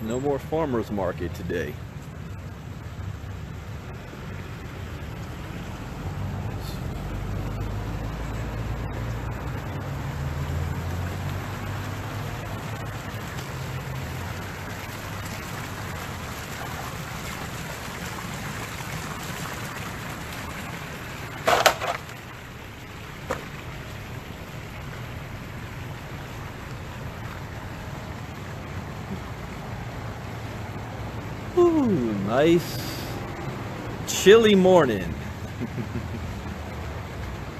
No more farmers market today. Ooh, nice chilly morning.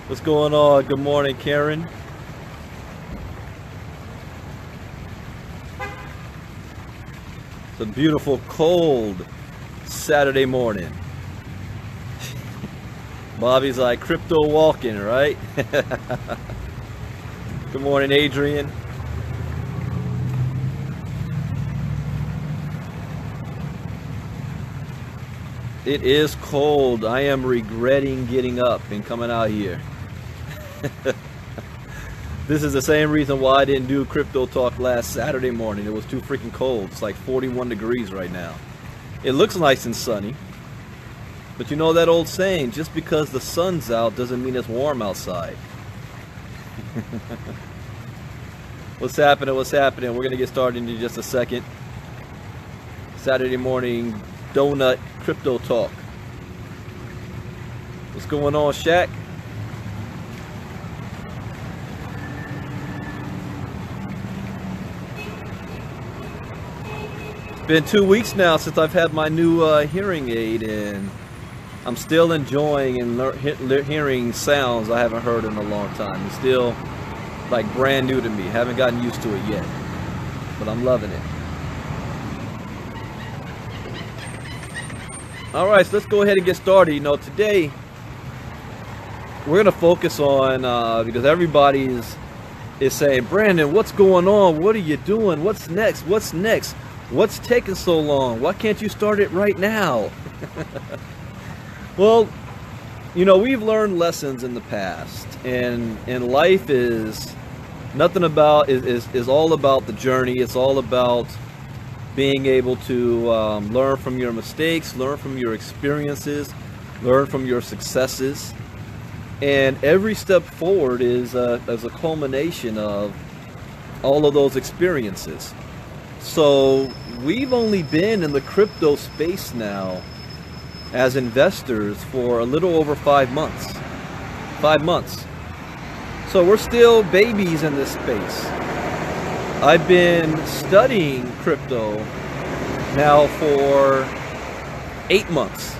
What's going on? Good morning, Karen. It's a beautiful, cold Saturday morning. Bobby's like crypto walking, right? Good morning, Adrian. It is cold. I am regretting getting up and coming out here. This is the same reason why I didn't do crypto talk last Saturday morning. It was too freaking cold. It's like 41 degrees right now. It looks nice and sunny. But you know that old saying, just because the sun's out doesn't mean it's warm outside. What's happening? What's happening? We're going to get started in just a second. Saturday morning donut crypto talk. What's going on, Shaq? It's been 2 weeks now since I've had my new hearing aid, and I'm still enjoying and hearing sounds I haven't heard in a long time. It's still like brand new to me. Haven't gotten used to it yet, but I'm loving it. All right, so let's go ahead and get started. You know, today we're gonna focus on because everybody is saying, Brandon, what's going on? What are you doing? What's next? What's next? What's taking so long? Why can't you start it right now? Well, you know, we've learned lessons in the past, and life is nothing about is all about the journey. It's all about being able to learn from your mistakes, learn from your experiences, learn from your successes. And every step forward is a culmination of all of those experiences. So we've only been in the crypto space now as investors for a little over 5 months. 5 months. So we're still babies in this space. I've been studying crypto now for 8 months.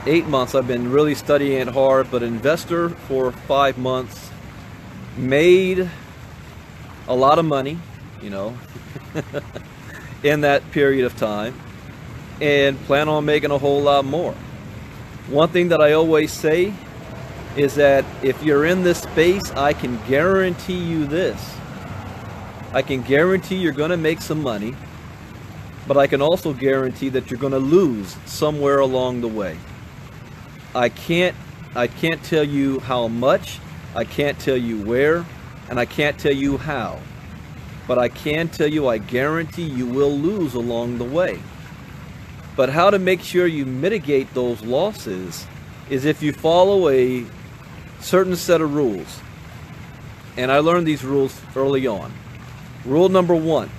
8 months I've been really studying it hard, but investor for 5 months. Made a lot of money, you know, in that period of time, and plan on making a whole lot more. One thing that I always say is that if you're in this space, I can guarantee you this. I can guarantee you're going to make some money, but I can also guarantee that you're going to lose somewhere along the way. I can't tell you how much, I can't tell you where, and I can't tell you how. But I can tell you, I guarantee you will lose along the way. But how to make sure you mitigate those losses is if you follow a certain set of rules. And I learned these rules early on. Rule number 1,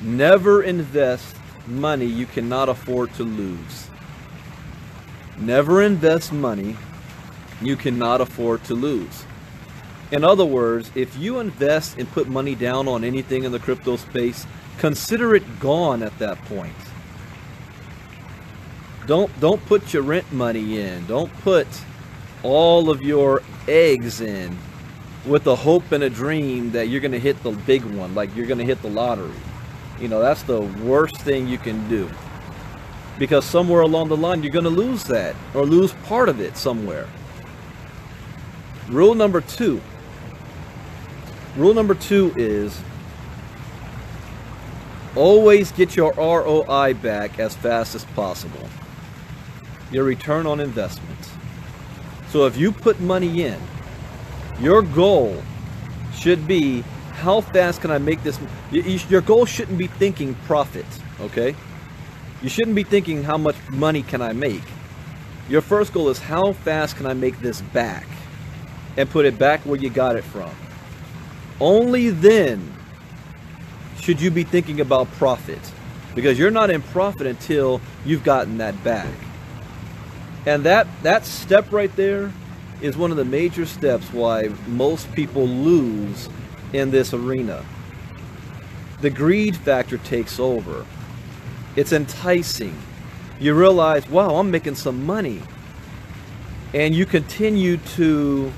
never invest money you cannot afford to lose. Never invest money you cannot afford to lose. In other words, if you invest and put money down on anything in the crypto space, consider it gone at that point. Don't put your rent money in. Don't put all of your eggs in with a hope and a dream that you're going to hit the big one, like you're going to hit the lottery. You know, that's the worst thing you can do, because somewhere along the line you're going to lose that, or lose part of it somewhere. Rule number 2 is always get your ROI back as fast as possible, your return on investment. So if you put money in, your goal should be, how fast can I make this? Your goal shouldn't be thinking profit, okay? You shouldn't be thinking how much money can I make. Your first goal is how fast can I make this back and put it back where you got it from. Only then should you be thinking about profit, because you're not in profit until you've gotten that back. And that step right there is one of the major steps why most people lose in this arena. The greed factor takes over. It's enticing. You realize, wow, I'm making some money. And you continue to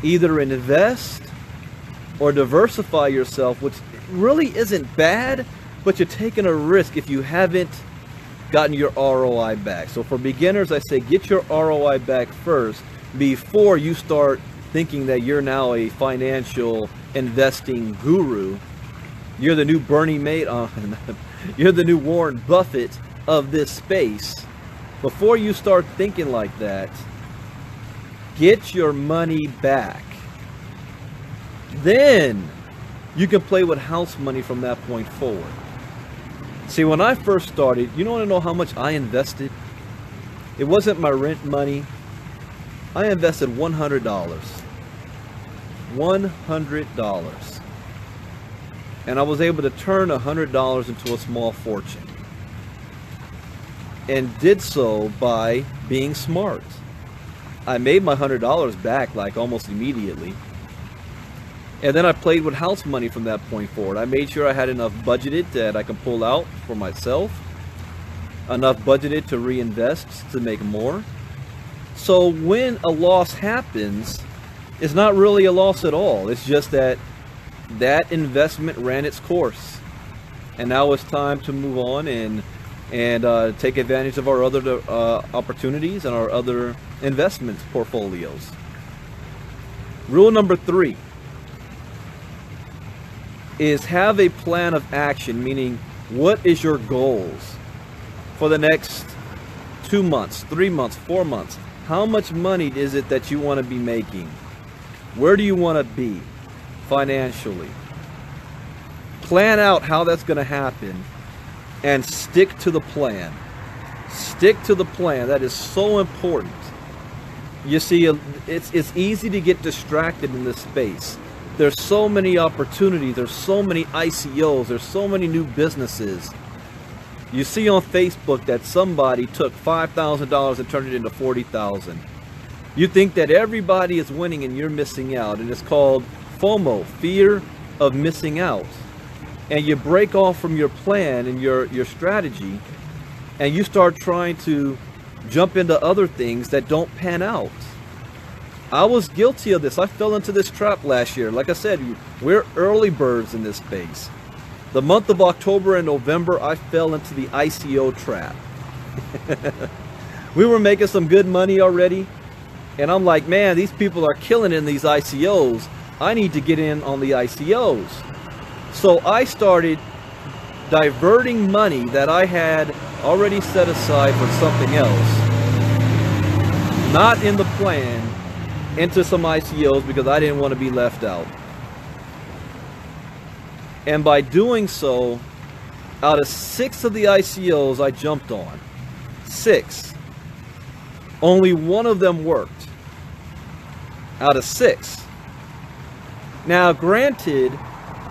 either invest or diversify yourself, which really isn't bad, but you're taking a risk if you haven't gotten your ROI back. So for beginners, I say get your ROI back first before you start thinking that you're now a financial investing guru. You're the new Bernie Madoff. You're the new Warren Buffett of this space. Before you start thinking like that, get your money back. Then you can play with house money from that point forward. See, when I first started, you want to know how much I invested? It wasn't my rent money. I invested $100. $100. And I was able to turn $100 into a small fortune. And did so by being smart. I made my $100 back like almost immediately. And then I played with house money from that point forward. I made sure I had enough budgeted that I can pull out for myself. Enough budgeted to reinvest to make more. So when a loss happens, it's not really a loss at all. It's just that that investment ran its course. And now it's time to move on and take advantage of our other opportunities and our other investment portfolios. Rule number 3 is have a plan of action, meaning what is your goals for the next 2 months, 3 months, 4 months? How much money is it that you want to be making? Where do you want to be financially? Plan out how that's going to happen and stick to the plan. Stick to the plan. That is so important. You see, it's easy to get distracted in this space. There's so many opportunities. There's so many ICOs. There's so many new businesses. You see on Facebook that somebody took $5,000 and turned it into $40,000. You think that everybody is winning and you're missing out. And it's called FOMO, fear of missing out. And you break off from your plan and your strategy, and you start trying to jump into other things that don't pan out. I was guilty of this. I fell into this trap last year. Like I said, we're early birds in this space. The month of October and November, I fell into the ICO trap. We were making some good money already. And I'm like, man, these people are killing in these ICOs. I need to get in on the ICOs. So I started diverting money that I had already set aside for something else, not in the plan, into some ICOs because I didn't want to be left out. And by doing so, out of 6 of the ICOs I jumped on, 6, only 1 of them worked. Out of 6. Now, granted,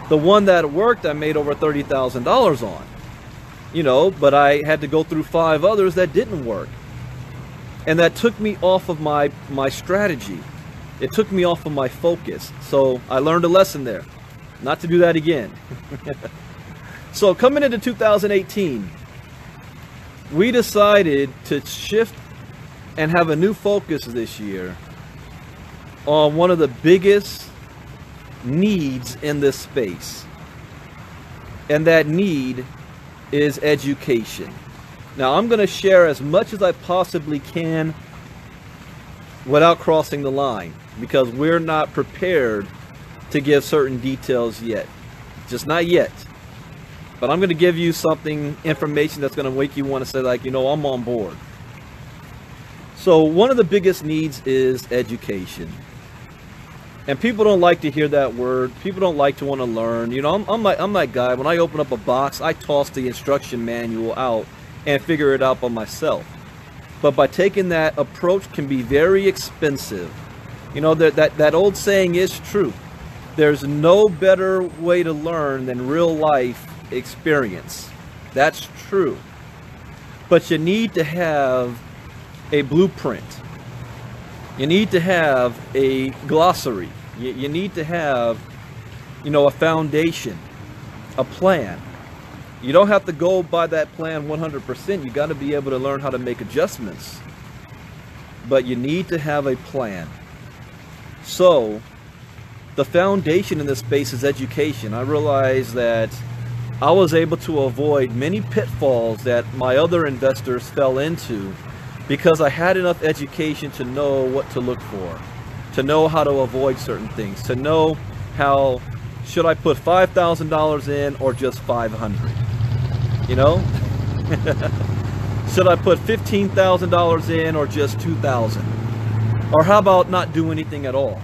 the one that worked I made over $30,000 on, you know, but I had to go through 5 others that didn't work. And that took me off of my strategy. It took me off of my focus. So I learned a lesson there, not to do that again. So coming into 2018, we decided to shift and have a new focus this year on one of the biggest needs in this space. And that need is education. Now I'm going to share as much as I possibly can without crossing the line, because we're not prepared to give certain details yet. Just not yet. But I'm going to give you something, information that's going to make you want to say, like, you know, I'm on board. So one of the biggest needs is education. And people don't like to hear that word. People don't like to want to learn. You know, I'm that guy. When I open up a box, I toss the instruction manual out and figure it out by myself. But by taking that approach can be very expensive. You know, that old saying is true. There's no better way to learn than real life experience. That's true. But you need to have a blueprint. You need to have a glossary. You need to have, you know, a foundation, a plan. You don't have to go by that plan 100%. You got to be able to learn how to make adjustments. But you need to have a plan. So, the foundation in this space is education. I realized that I was able to avoid many pitfalls that my other investors fell into because I had enough education to know what to look for, to know how to avoid certain things, to know how, should I put $5,000 in or just 500? You know? Should I put $15,000 in or just 2,000? Or how about not do anything at all?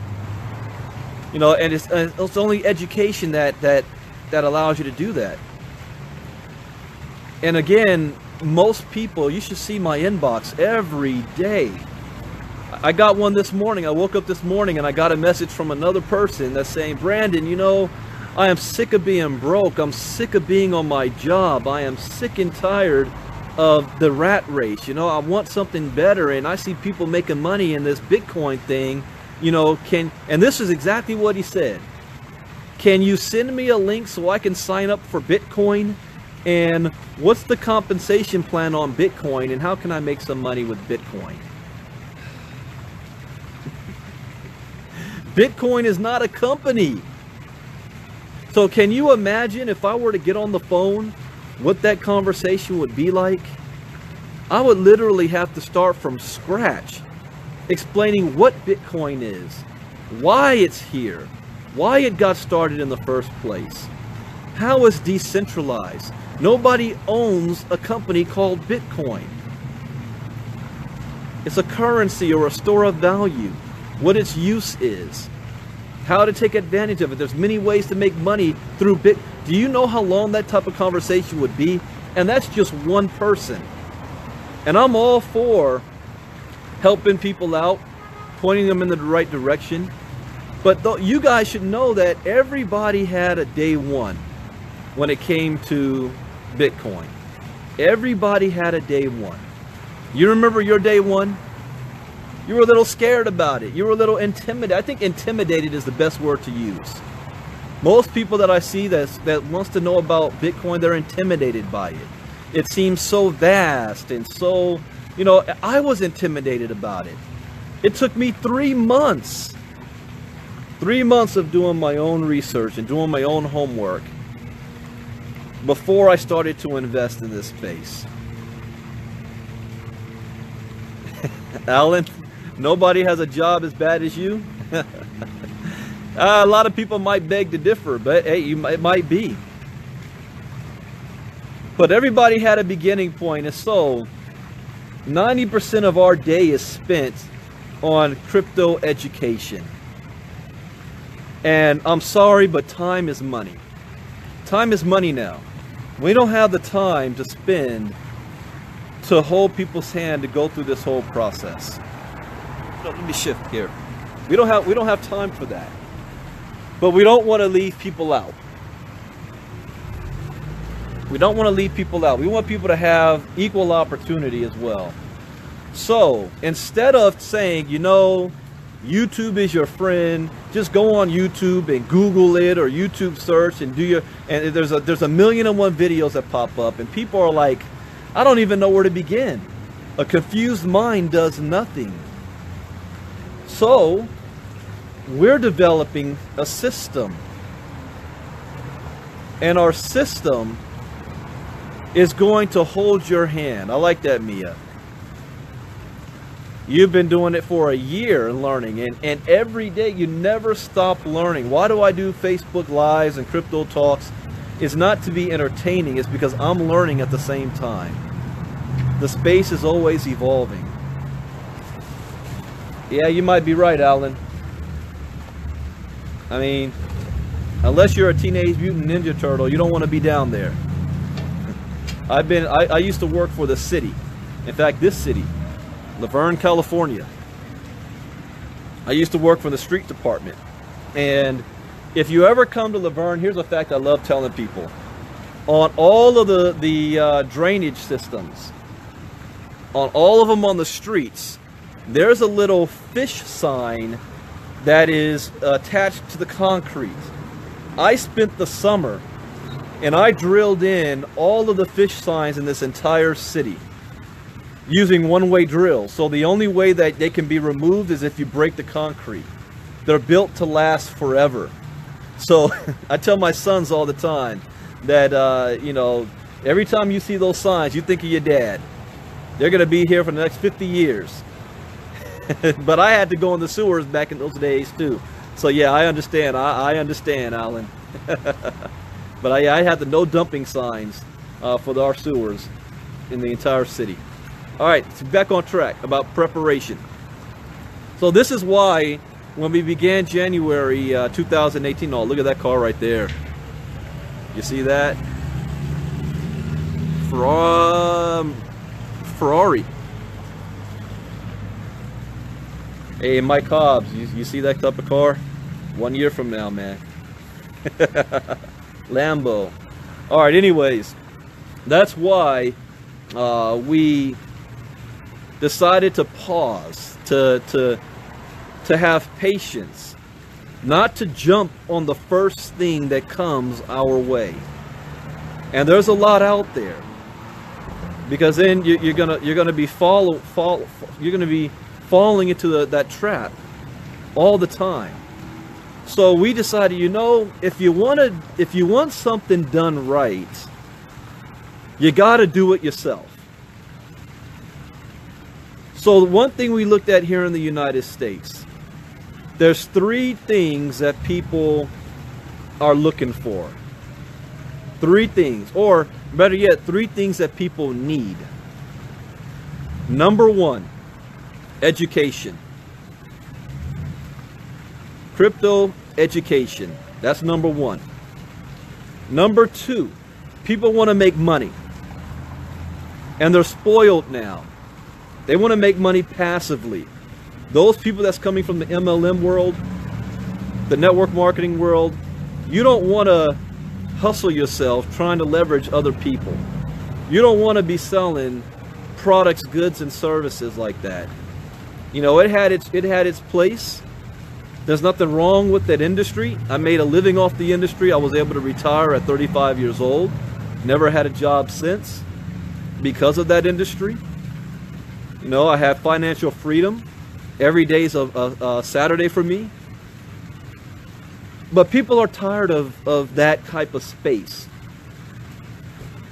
You know, and it's only education that allows you to do that. And again, most people, you should see my inbox every day. I got one this morning. I woke up this morning and I got a message from another person that's saying, Brandon, you know, I am sick of being broke. I'm sick of being on my job. I am sick and tired of the rat race. You know, I want something better, and I see people making money in this Bitcoin thing. You know, and this is exactly what he said. Can you send me a link so I can sign up for Bitcoin? And what's the compensation plan on Bitcoin, and how can I make some money with Bitcoin? Bitcoin is not a company. So can you imagine if I were to get on the phone, what that conversation would be like? I would literally have to start from scratch, explaining what Bitcoin is, why it's here, why it got started in the first place, how it's decentralized. Nobody owns a company called Bitcoin. It's a currency or a store of value, what its use is, how to take advantage of it. There's many ways to make money through Bitcoin. Do you know how long that type of conversation would be? And that's just one person. And I'm all for helping people out, pointing them in the right direction. But you guys should know that everybody had a day one when it came to Bitcoin. Everybody had a day one. You remember your day one? You were a little scared about it. You were a little intimidated. I think intimidated is the best word to use. Most people that I see that wants to know about Bitcoin, they're intimidated by it. It seems so vast and so, you know, I was intimidated about it. It took me 3 months. 3 months of doing my own research and doing my own homework before I started to invest in this space. Alan, nobody has a job as bad as you. A lot of people might beg to differ, but hey, it might be. But everybody had a beginning point, and so 90% of our day is spent on crypto education. And I'm sorry, but time is money. Time is money now. We don't have the time to spend to hold people's hand to go through this whole process. Let me shift here. We don't have time for that. But we don't want to leave people out. We don't want to leave people out. We want people to have equal opportunity as well. So instead of saying, you know, YouTube is your friend, just go on YouTube and Google it, or YouTube search and there's a 1,000,001 videos that pop up, and people are like, I don't even know where to begin. A confused mind does nothing. So we're developing a system, and our system is going to hold your hand. I like that, Mia. You've been doing it for a year and learning, and every day you never stop learning. Why do I do Facebook Lives and crypto talks? It's not to be entertaining, it's because I'm learning at the same time. The space is always evolving. Yeah, you might be right, Alan. I mean, unless you're a Teenage Mutant Ninja Turtle, you don't want to be down there. I used to work for the city. In fact, this city, Laverne, California. I used to work for the street department. And if you ever come to Laverne, here's a fact I love telling people. On all of the drainage systems, on all of them on the streets, there's a little fish sign that is attached to the concrete. I spent the summer and I drilled in all of the fish signs in this entire city using one-way drills. So the only way that they can be removed is if you break the concrete. They're built to last forever. So I tell my sons all the time that, you know, every time you see those signs, you think of your dad. They're going to be here for the next 50 years. But I had to go in the sewers back in those days too. So yeah, I understand. I understand, Alan. But I had the no dumping signs for our sewers in the entire city. All right, so back on track about preparation. So this is why when we began January 2018, oh, look at that car right there. You see that? Ferrari. Hey, Mike Hobbs, you see that type of car? 1 year from now, man. Lambo. All right, anyways, that's why we decided to pause, to have patience, not to jump on the first thing that comes our way. And there's a lot out there, because then you're gonna be falling into that trap all the time. So we decided, you know, if you want something done right, you got to do it yourself. So one thing we looked at here in the United States, there's 3 things that people are looking for. 3 things, or better yet, 3 things that people need. Number 1, education. Crypto education. That's number 1. Number 2, people want to make money. And they're spoiled now. They want to make money passively. Those people that's coming from the MLM world, the network marketing world, you don't want to hustle yourself trying to leverage other people. You don't want to be selling products, goods, and services like that. You know, it had its place. There's nothing wrong with that industry. I made a living off the industry. I was able to retire at 35 years old. Never had a job since because of that industry. You know, I have financial freedom. Every day is a Saturday for me. But people are tired of that type of space.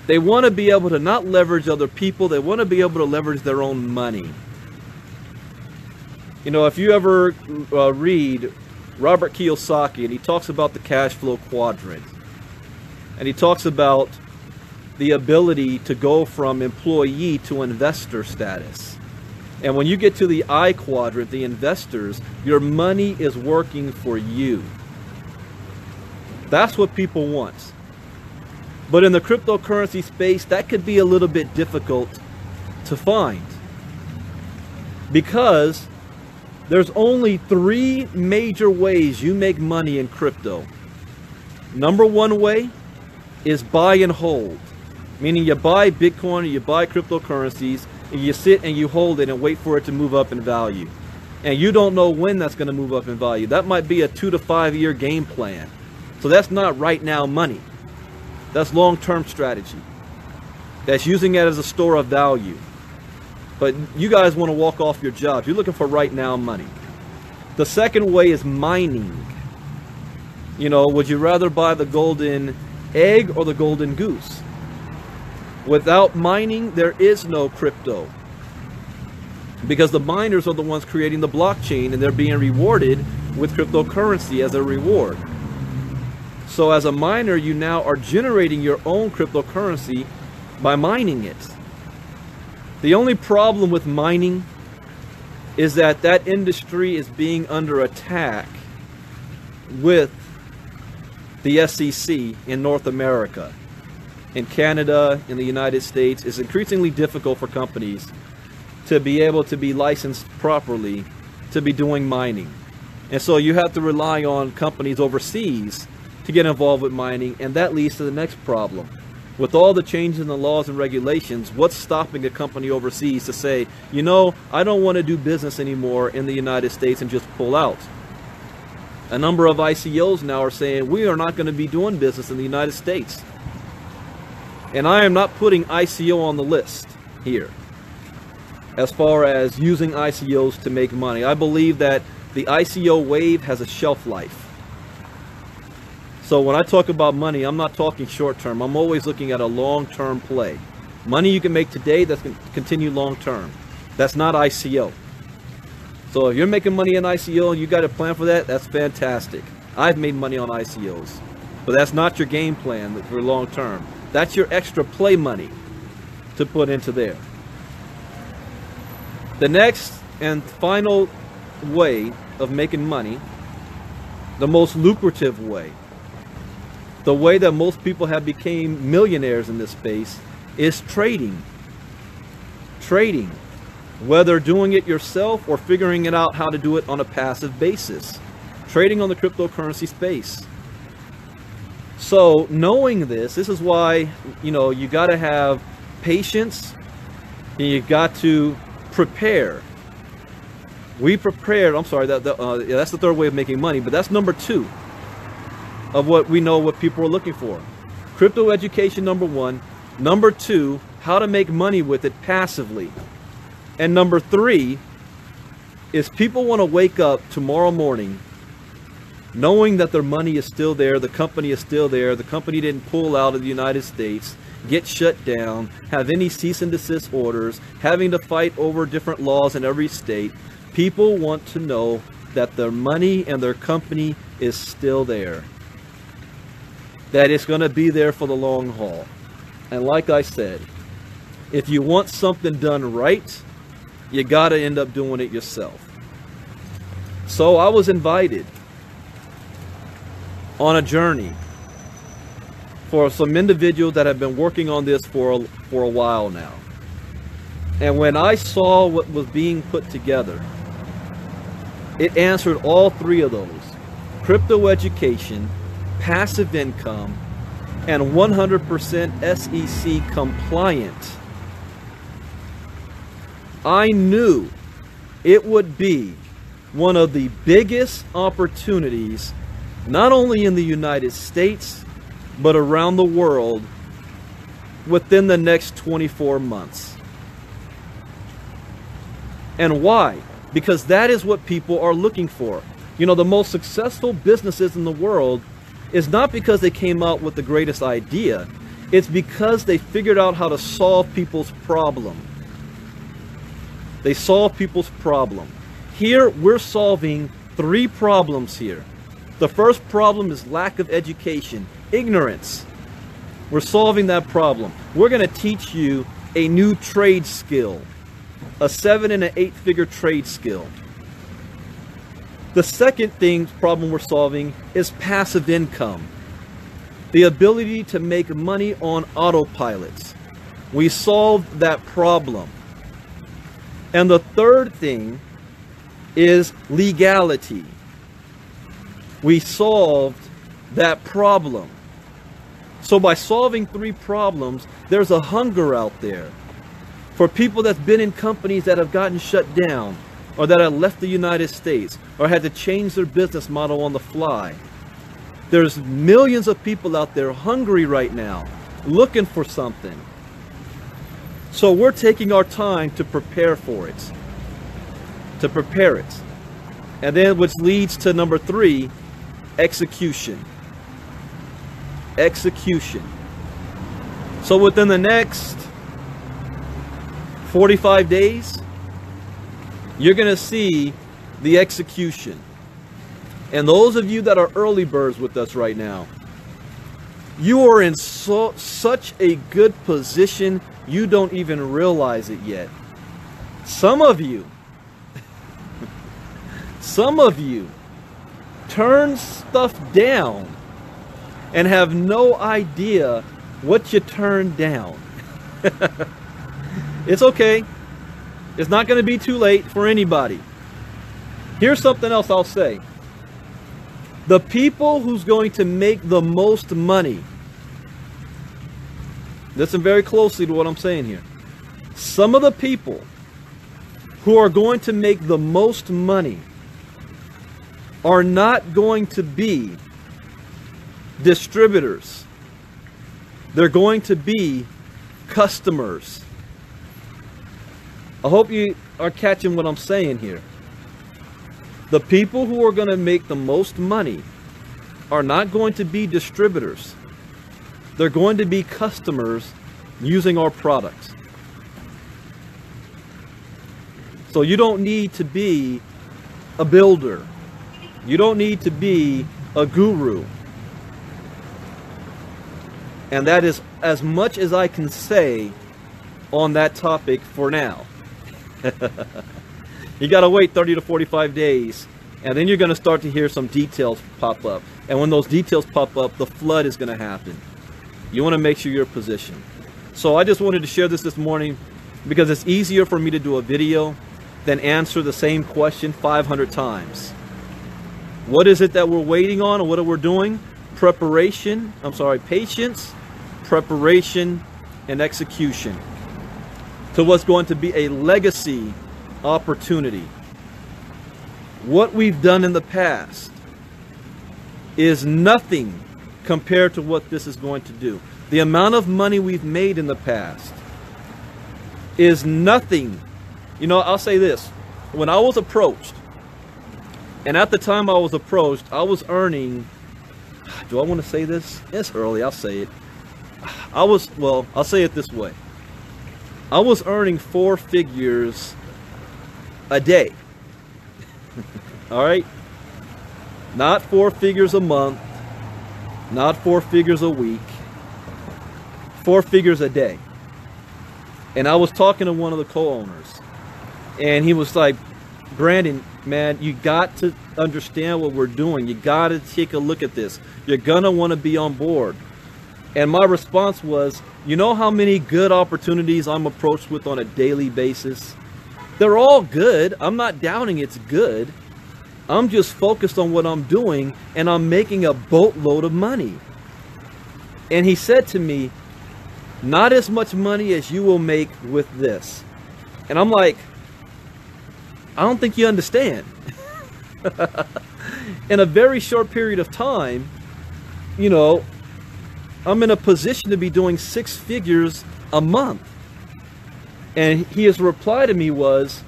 They want to be able to not leverage other people. They want to be able to leverage their own money. You know, if you ever read Robert Kiyosaki, and he talks about the cash flow quadrant, and he talks about the ability to go from employee to investor status. And when you get to the I quadrant, the investors, your money is working for you. That's what people want. But in the cryptocurrency space, that could be a little bit difficult to find, because there's only 3 major ways you make money in crypto. Number 1 way is buy and hold, meaning you buy Bitcoin or you buy cryptocurrencies and you sit and you hold it and wait for it to move up in value. And you don't know when that's going to move up in value. That might be a 2 to 5 year game plan. So that's not right now money. That's long-term strategy. That's using it as a store of value. But you guys want to walk off your jobs. You're looking for right now money. The second way is mining. You know, would you rather buy the golden egg or the golden goose? Without mining, there is no crypto. Because the miners are the ones creating the blockchain, and they're being rewarded with cryptocurrency as a reward. So as a miner, you now are generating your own cryptocurrency by mining it. The only problem with mining is that that industry is being under attack with the SEC in North America, in Canada, in the United States, it's increasingly difficult for companies to be able to be licensed properly to be doing mining. And so you have to rely on companies overseas to get involved with mining, and that leads to the next problem. With all the changes in the laws and regulations, what's stopping a company overseas to say, you know, I don't want to do business anymore in the United States and just pull out? A number of ICOs now are saying we are not going to be doing business in the United States. And I am not putting ICO on the list here as far as using ICOs to make money. I believe that the ICO wave has a shelf life. So when I talk about money, I'm not talking short term. I'm always looking at a long-term play. Money you can make today that's going to continue long-term. That's not ICO. So if you're making money in ICO and you got a plan for that, that's fantastic. I've made money on ICOs. But that's not your game plan for long-term. That's your extra play money to put into there. The next and final way of making money, the most lucrative way, the way that most people have become millionaires in this space, is trading. Trading, whether doing it yourself or figuring it out how to do it on a passive basis. Trading on the cryptocurrency space. So knowing this is why, you know, you got to have patience and you got to prepare. We prepared, I'm sorry, that's the third way of making money, but that's number 2 of what we know what people are looking for. Crypto education, number 1. Number 2, how to make money with it passively. And number 3 is people want to wake up tomorrow morning knowing that their money is still there, the company is still there, the company didn't pull out of the United States, get shut down, have any cease and desist orders, having to fight over different laws in every state. People want to know that their money and their company is still there, that it's going to be there for the long haul. And like I said, if you want something done right, you got to end up doing it yourself. So I was invited on a journey for some individuals that have been working on this for a while now. And when I saw what was being put together, it answered all 3 of those: crypto education, passive income, and 100% SEC compliant. I knew it would be one of the biggest opportunities, not only in the United States, but around the world within the next 24 months. And why? Because that is what people are looking for. You know, the most successful businesses in the world is not because they came out with the greatest idea. It's because they figured out how to solve people's problem. They solve people's problem. Here, we're solving 3 problems here. The first problem is lack of education, ignorance. We're solving that problem. We're going to teach you a new trade skill, a 7- and 8-figure trade skill. The second problem we're solving is passive income, the ability to make money on autopilots. We solved that problem. And the third thing is legality. We solved that problem. So by solving 3 problems, there's a hunger out there for people that's been in companies that have gotten shut down, or that have left the United States, or had to change their business model on the fly. There's millions of people out there hungry right now, looking for something. So we're taking our time to prepare for it. To prepare it. And then which leads to number 3, execution. Execution. So within the next 45 days, you're going to see the execution. And those of you that are early birds with us right now, you are in such a good position, you don't even realize it yet. Some of you turn stuff down and have no idea what you turned down. It's okay. It's not going to be too late for anybody. Here's something else I'll say. The people who's going to make the most money, listen very closely to what I'm saying here. Some of the people who are going to make the most money are not going to be distributors. They're going to be customers. I hope you are catching what I'm saying here. The people who are going to make the most money are not going to be distributors. They're going to be customers using our products. So you don't need to be a builder. You don't need to be a guru. And that is as much as I can say on that topic for now. You got to wait 30 to 45 days, and then you're going to start to hear some details pop up. And when those details pop up, the flood is going to happen. You want to make sure you're positioned. So I just wanted to share this morning because it's easier for me to do a video than answer the same question 500 times. What is it that we're waiting on, and what are we doing? Patience, preparation, and execution to what's going to be a legacy opportunity. What we've done in the past is nothing compared to what this is going to do. The amount of money we've made in the past is nothing. You know, I'll say this. When I was approached, and at the time I was approached, I was earning, do I want to say this? It's early, I'll say it. I'll say it this way. I was earning 4 figures a day. All right? Not 4 figures a month, not 4 figures a week, 4 figures a day. And I was talking to one of the co-owners, and he was like, Brandon, man, you got to understand what we're doing. You got to take a look at this. You're going to want to be on board. And my response was, you know how many good opportunities I'm approached with on a daily basis? They're all good. I'm not doubting it's good. I'm just focused on what I'm doing, and I'm making a boatload of money. And he said to me, not as much money as you will make with this. And I'm like, I don't think you understand. In a very short period of time, you know, I'm in a position to be doing 6 figures a month. And his reply to me was,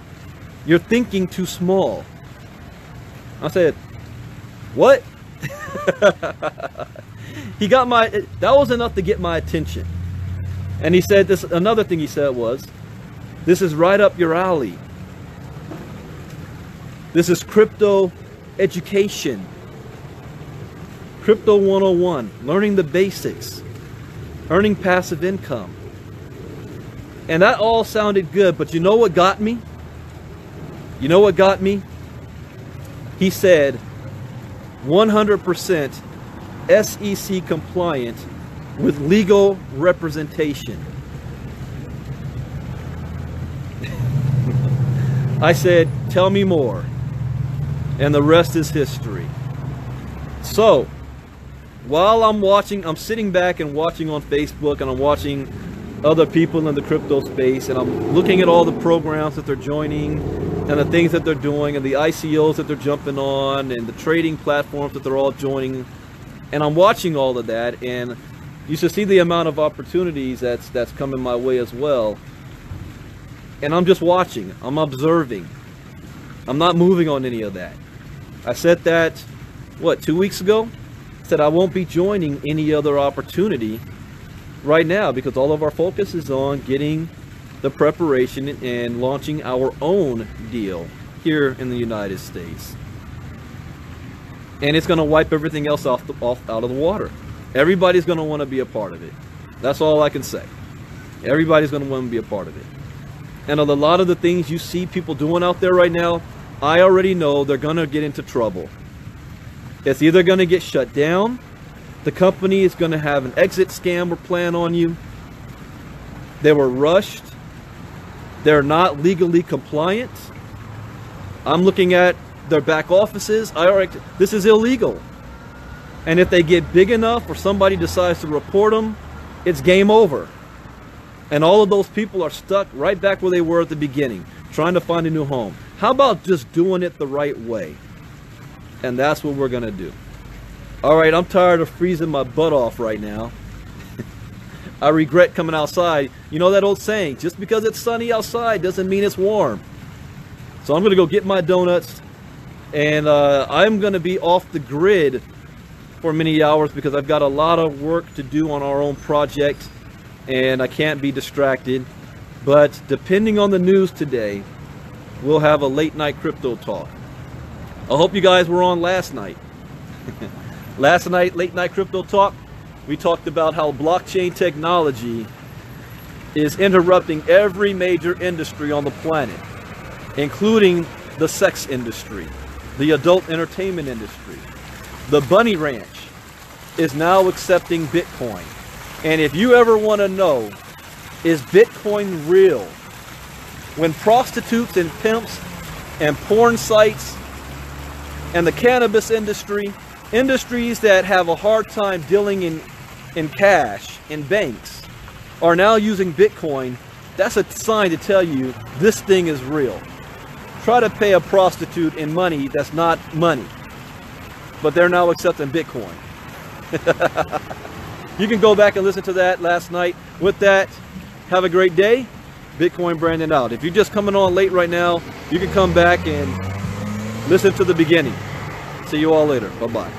you're thinking too small. I said, what? That was enough to get my attention. And he said this, another thing he said was, this is right up your alley. This is crypto education. Crypto 101, learning the basics, earning passive income. And that all sounded good, but you know what got me? You know what got me? He said 100% SEC compliant with legal representation. I said, tell me more. And the rest is history. So, while I'm sitting back and watching on Facebook, and I'm watching other people in the crypto space, and I'm looking at all the programs that they're joining, and the things that they're doing, and the ICOs that they're jumping on, and the trading platforms that they're all joining, and I'm watching all of that, and you should see the amount of opportunities that's coming my way as well. And I'm just watching, I'm observing. I'm not moving on any of that. I said that, what, 2 weeks ago? I said I won't be joining any other opportunity right now because all of our focus is on getting the preparation and launching our own deal here in the United States. And it's going to wipe everything else out of the water. Everybody's going to want to be a part of it. That's all I can say. Everybody's going to want to be a part of it. And a lot of the things you see people doing out there right now, I already know they're going to get into trouble. It's either going to get shut down, the company is going to have an exit scam or plan on you. They were rushed. They're not legally compliant. I'm looking at their back offices. This is illegal. And if they get big enough or somebody decides to report them, it's game over. And all of those people are stuck right back where they were at the beginning, trying to find a new home. How about just doing it the right way? And that's what we're going to do. All right, I'm tired of freezing my butt off right now. I regret coming outside. You know that old saying, just because it's sunny outside doesn't mean it's warm. So I'm going to go get my donuts, and I'm going to be off the grid for many hours because I've got a lot of work to do on our own project, and I can't be distracted. But depending on the news today, we'll have a late night crypto talk. I hope you guys were on last night. Last night, late night crypto talk, we talked about how blockchain technology is interrupting every major industry on the planet, including the sex industry, the adult entertainment industry. The Bunny Ranch is now accepting Bitcoin. And if you ever want to know, is Bitcoin real? When prostitutes and pimps and porn sites and the cannabis industry, industries that have a hard time dealing in cash, in banks, are now using Bitcoin, that's a sign to tell you this thing is real. Try to pay a prostitute in money that's not money, but they're now accepting Bitcoin. You can go back and listen to that last night. With that, have a great day. Bitcoin Brandon out. If you're just coming on late right now, you can come back and listen to the beginning. See you all later. Bye-bye.